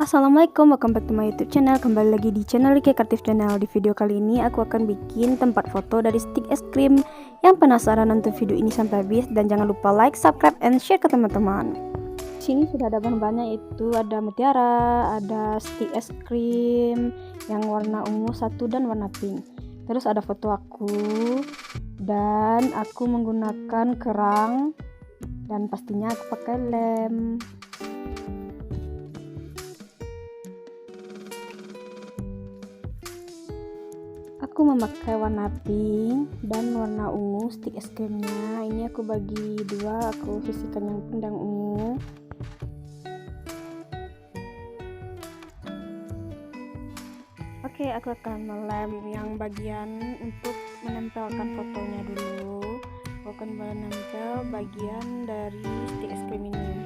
Assalamualaikum, welcome back to my YouTube channel. Kembali lagi di channel Riki Kreatif Channel. Di video kali ini aku akan bikin tempat foto dari stik es krim. Yang penasaran nonton video ini sampai habis dan jangan lupa like, subscribe, and share ke teman-teman. Di sini sudah ada bahan-bahannya, itu ada mutiara, ada stik es krim yang warna ungu satu dan warna pink. Terus ada foto aku dan aku menggunakan kerang dan pastinya aku pakai lem. Aku memakai warna pink dan warna ungu stik es krimnya. Ini aku bagi dua, aku sisihkan yang pink dan ungu. Oke, aku akan melem yang bagian untuk menempelkan fotonya dulu. Aku akan menempel bagian dari stik es krim ini.